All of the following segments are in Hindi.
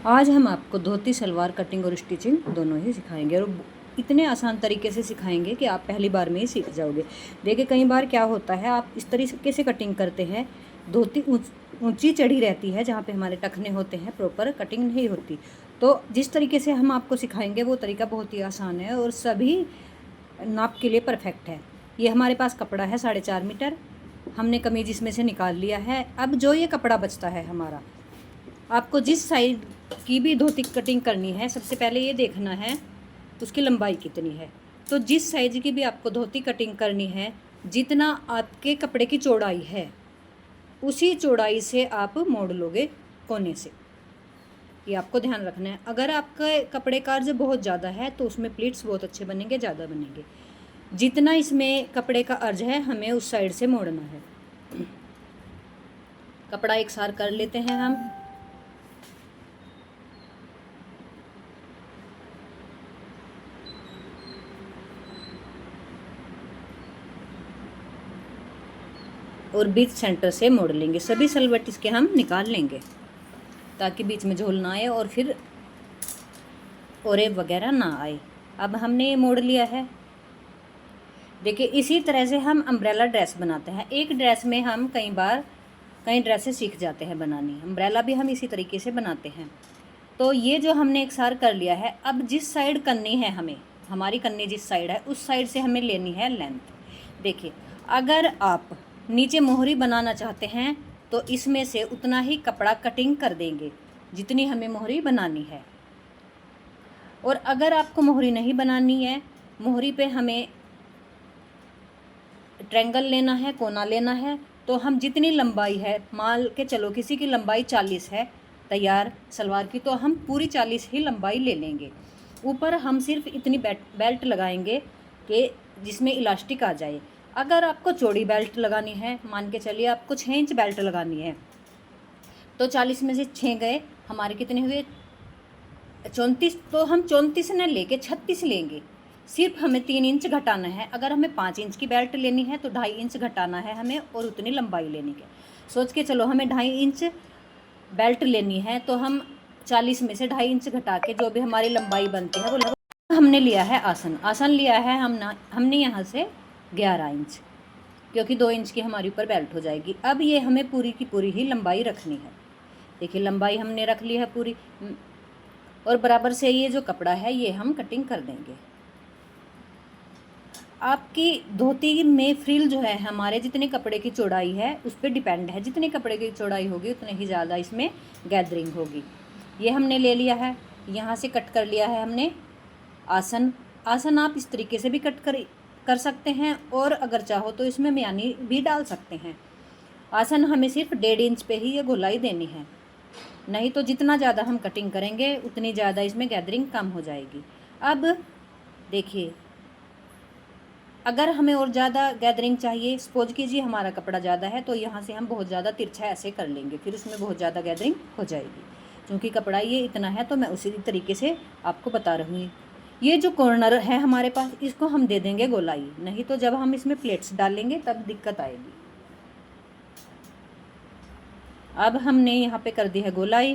आज हम आपको धोती सलवार कटिंग और स्टिचिंग दोनों ही सिखाएंगे और इतने आसान तरीके से सिखाएंगे कि आप पहली बार में ही सीख जाओगे। देखिए कई बार क्या होता है, आप इस तरीके से कटिंग करते हैं, धोती ऊंची चढ़ी रहती है, जहाँ पे हमारे टखने होते हैं, प्रॉपर कटिंग नहीं होती। तो जिस तरीके से हम आपको सिखाएंगे वो तरीका बहुत ही आसान है और सभी नाप के लिए परफेक्ट है। ये हमारे पास कपड़ा है 4.5 मीटर, हमने कमीज इसमें से निकाल लिया है। अब जो ये कपड़ा बचता है हमारा, आपको जिस साइड की भी धोती कटिंग करनी है, सबसे पहले ये देखना है उसकी लंबाई कितनी है। तो जिस साइज की भी आपको धोती कटिंग करनी है, जितना आपके कपड़े की चौड़ाई है उसी चौड़ाई से आप मोड़ लोगे कोने से। ये आपको ध्यान रखना है। अगर आपके कपड़े का अर्ज बहुत ज़्यादा है तो उसमें प्लीट्स बहुत अच्छे बनेंगे, ज़्यादा बनेंगे। जितना इसमें कपड़े का अर्ज है हमें उस साइड से मोड़ना है। कपड़ा एक सार कर लेते हैं हम। और बीच सेंटर से मोड़ लेंगे। सभी सलवट इसके हम निकाल लेंगे ताकि बीच में झोल ना आए और फिर ओरे वगैरह ना आए। अब हमने ये मोड़ लिया है। देखिए इसी तरह से हम अम्ब्रेला ड्रेस बनाते हैं। एक ड्रेस में हम कई ड्रेसेस सीख जाते हैं बनानी। अम्ब्रेला भी हम इसी तरीके से बनाते हैं। तो ये जो हमने एक सार कर लिया है, अब जिस साइड करनी है हमें, हमारी कन्नी जिस साइड है उस साइड से हमें लेनी है लेंथ। देखिए अगर आप नीचे मोहरी बनाना चाहते हैं तो इसमें से उतना ही कपड़ा कटिंग कर देंगे जितनी हमें मोहरी बनानी है। और अगर आपको मोहरी नहीं बनानी है, मोहरी पे हमें ट्रायंगल लेना है, कोना लेना है, तो हम जितनी लंबाई है, मान के चलो किसी की लंबाई 40 है तैयार सलवार की, तो हम पूरी 40 ही लंबाई ले लेंगे। ऊपर हम सिर्फ इतनी बेल्ट लगाएंगे कि जिसमें इलास्टिक आ जाए। अगर आपको चौड़ी बेल्ट लगानी है, मान के चलिए आपको 6 इंच बेल्ट लगानी है, तो 40 में से 6 गए, हमारे कितने हुए 34। तो हम 34 न लेके 36 लेंगे। सिर्फ हमें 3 इंच घटाना है। अगर हमें 5 इंच की बेल्ट लेनी है तो 2.5 इंच घटाना है हमें और उतनी लंबाई लेनी है। सोच के चलो हमें 2.5 इंच बेल्ट लेनी है, तो हम 40 में से 2.5 इंच घटा के जो भी हमारी लंबाई बनती है वो लगभग हमने लिया है आसन लिया है हमने यहाँ से 11 इंच, क्योंकि 2 इंच की हमारी ऊपर बेल्ट हो जाएगी। अब ये हमें पूरी की पूरी ही लंबाई रखनी है। देखिए लंबाई हमने रख ली है पूरी, और बराबर से ये जो कपड़ा है ये हम कटिंग कर देंगे। आपकी धोती में फ्रिल जो है हमारे जितने कपड़े की चौड़ाई है उस पर डिपेंड है। जितने कपड़े की चौड़ाई होगी उतने ही ज़्यादा इसमें गैदरिंग होगी। ये हमने ले लिया है, यहाँ से कट कर लिया है हमने आसन आप इस तरीके से भी कट कर सकते हैं, और अगर चाहो तो इसमें म्यानी भी डाल सकते हैं। आसन हमें सिर्फ 1.5 इंच पे ही ये गोलाई देनी है, नहीं तो जितना ज़्यादा हम कटिंग करेंगे उतनी ज़्यादा इसमें गैदरिंग कम हो जाएगी। अब देखिए अगर हमें और ज़्यादा गैदरिंग चाहिए, सपोज कीजिए हमारा कपड़ा ज़्यादा है, तो यहाँ से हम बहुत ज़्यादा तिरछा ऐसे कर लेंगे, फिर उसमें बहुत ज़्यादा गैदरिंग हो जाएगी। क्योंकि कपड़ा ये इतना है तो मैं उसी तरीके से आपको बता रही हूँ। ये जो कॉर्नर है हमारे पास, इसको हम दे देंगे गोलाई, नहीं तो जब हम इसमें प्लेट्स डालेंगे तब दिक्कत आएगी। अब हमने यहाँ पे कर दी है गोलाई।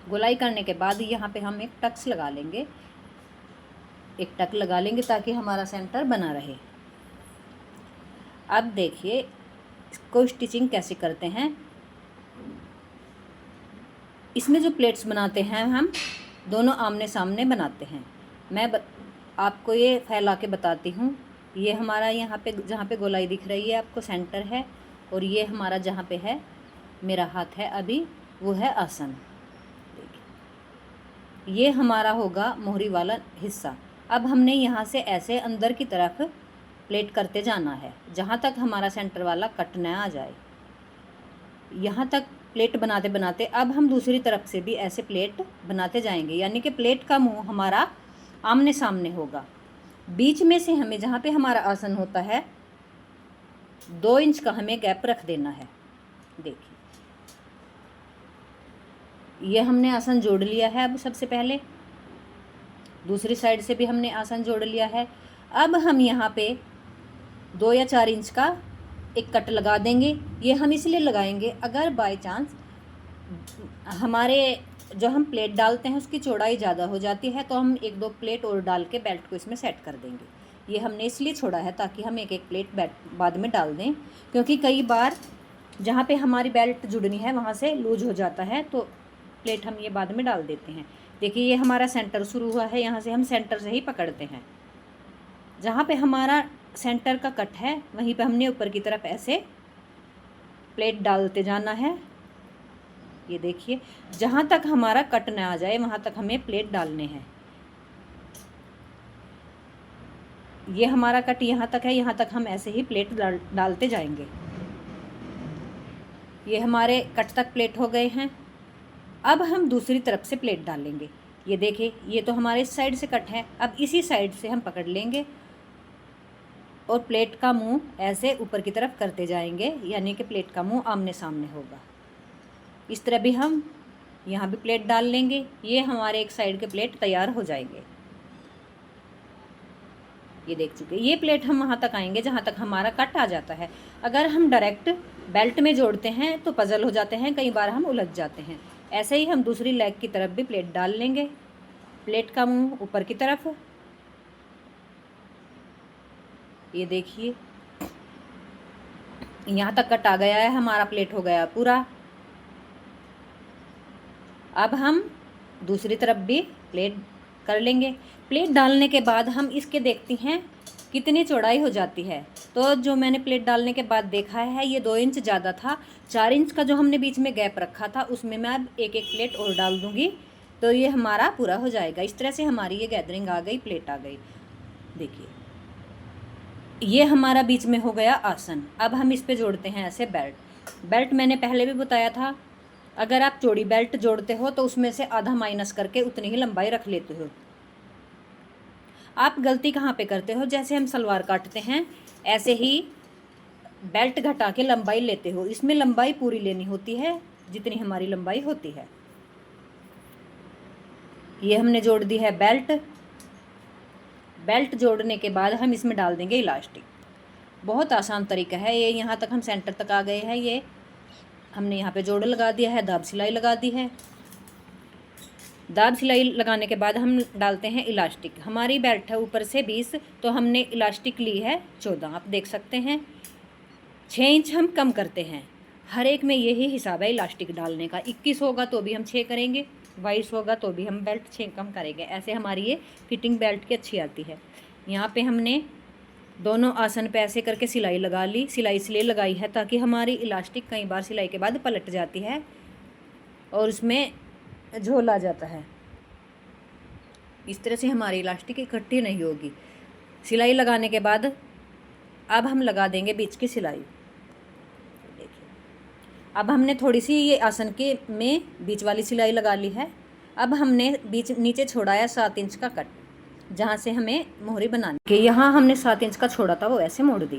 गोलाई करने के बाद यहाँ पे हम एक टक्स लगा लेंगे, एक टक लगा लेंगे ताकि हमारा सेंटर बना रहे। अब देखिए इसको स्टिचिंग कैसे करते हैं। इसमें जो प्लेट्स बनाते हैं हम दोनों आमने सामने बनाते हैं। मैं आपको ये फैला के बताती हूँ। ये हमारा यहाँ पे जहाँ पे गोलाई दिख रही है आपको सेंटर है, और ये हमारा जहाँ पे है मेरा हाथ है अभी वो है आसन। देखिए ये हमारा होगा मोहरी वाला हिस्सा। अब हमने यहाँ से ऐसे अंदर की तरफ प्लेट करते जाना है जहाँ तक हमारा सेंटर वाला कट न आ जाए। यहाँ तक प्लेट बनाते बनाते अब हम दूसरी तरफ से भी ऐसे प्लेट बनाते जाएंगे, यानी कि प्लेट का मुंह हमारा आमने सामने होगा। बीच में से हमें जहाँ पे हमारा आसन होता है 2 इंच का हमें गैप रख देना है। देखिए ये हमने आसन जोड़ लिया है। अब सबसे पहले दूसरी साइड से भी हमने आसन जोड़ लिया है। अब हम यहाँ पे 2 या 4 इंच का एक कट लगा देंगे। ये हम इसलिए लगाएंगे अगर बाय चांस हमारे जो हम प्लेट डालते हैं उसकी चौड़ाई ज़्यादा हो जाती है, तो हम 1-2 प्लेट और डाल के बेल्ट को इसमें सेट कर देंगे। ये हमने इसलिए छोड़ा है ताकि हम 1-1 प्लेट बाद में डाल दें, क्योंकि कई बार जहाँ पे हमारी बेल्ट जुड़नी है वहाँ से लूज हो जाता है, तो प्लेट हम ये बाद में डाल देते हैं। देखिए ये हमारा सेंटर शुरू हुआ है, यहाँ से हम सेंटर से ही पकड़ते हैं। जहाँ पे हमारा सेंटर का कट है वहीं पे हमने ऊपर की तरफ ऐसे प्लेट डालते जाना है। ये देखिए जहाँ तक हमारा कट ना आ जाए वहाँ तक हमें प्लेट डालने हैं। ये हमारा कट यहाँ तक है, यहाँ तक हम ऐसे ही प्लेट डालते जाएंगे। ये हमारे कट तक प्लेट हो गए हैं। अब हम दूसरी तरफ से प्लेट डालेंगे। ये देखिए ये तो हमारे इस साइड से कट है, अब इसी साइड से हम पकड़ लेंगे और प्लेट का मुंह ऐसे ऊपर की तरफ करते जाएंगे, यानी कि प्लेट का मुंह आमने सामने होगा। इस तरह भी हम यहाँ भी प्लेट डाल लेंगे। ये हमारे एक साइड के प्लेट तैयार हो जाएंगे। ये देख चुके, ये प्लेट हम वहाँ तक आएंगे जहाँ तक हमारा कट आ जाता है। अगर हम डायरेक्ट बेल्ट में जोड़ते हैं तो पजल हो जाते हैं, कई बार हम उलझ जाते हैं। ऐसे ही हम दूसरी लेग की तरफ भी प्लेट डाल लेंगे, प्लेट का मुंह ऊपर की तरफ। ये देखिए यहाँ तक कट आ गया है, हमारा प्लेट हो गया पूरा। अब हम दूसरी तरफ भी प्लेट कर लेंगे। प्लेट डालने के बाद हम इसके देखते हैं कितनी चौड़ाई हो जाती है। तो जो मैंने प्लेट डालने के बाद देखा है ये 2 इंच ज़्यादा था। 4 इंच का जो हमने बीच में गैप रखा था उसमें मैं अब 1-1 प्लेट और डाल दूँगी, तो ये हमारा पूरा हो जाएगा। इस तरह से हमारी ये गैदरिंग आ गई, प्लेट आ गई। देखिए ये हमारा बीच में हो गया आसन। अब हम इस पे जोड़ते हैं ऐसे बेल्ट। बेल्ट मैंने पहले भी बताया था, अगर आप चौड़ी बेल्ट जोड़ते हो तो उसमें से आधा माइनस करके उतनी ही लंबाई रख लेते हो। आप गलती कहाँ पे करते हो, जैसे हम सलवार काटते हैं ऐसे ही बेल्ट घटा के लंबाई लेते हो। इसमें लंबाई पूरी लेनी होती है जितनी हमारी लंबाई होती है। ये हमने जोड़ दी है बेल्ट। बेल्ट जोड़ने के बाद हम इसमें डाल देंगे इलास्टिक। बहुत आसान तरीका है ये। यहाँ तक हम सेंटर तक आ गए हैं। ये हमने यहाँ पे जोड़ लगा दिया है, दाब सिलाई लगा दी है। दाब सिलाई लगाने के बाद हम डालते हैं इलास्टिक। हमारी बेल्ट है ऊपर से 20, तो हमने इलास्टिक ली है 14। आप देख सकते हैं 6 इंच हम कम करते हैं। हर एक में यही हिसाब है इलास्टिक डालने का। 21 होगा तो भी हम 6 करेंगे, 22 होगा तो भी हम बेल्ट 6 कम करेंगे। ऐसे हमारी ये फिटिंग बेल्ट की अच्छी आती है। यहाँ पे हमने दोनों आसन पे ऐसे करके सिलाई लगा ली। सिलाई इसलिए लगाई है ताकि हमारी इलास्टिक कई बार सिलाई के बाद पलट जाती है और उसमें झोल आ जाता है। इस तरह से हमारी इलास्टिक इकट्ठी नहीं होगी। सिलाई लगाने के बाद अब हम लगा देंगे बीच की सिलाई। देखिए अब हमने थोड़ी सी ये आसन के में बीच वाली सिलाई लगा ली है। अब हमने बीच नीचे छोड़ा है 7 इंच का कट, जहाँ से हमें मोहरी बनानी है। यहाँ हमने 7 इंच का छोड़ा था वो ऐसे मोड़ दिया।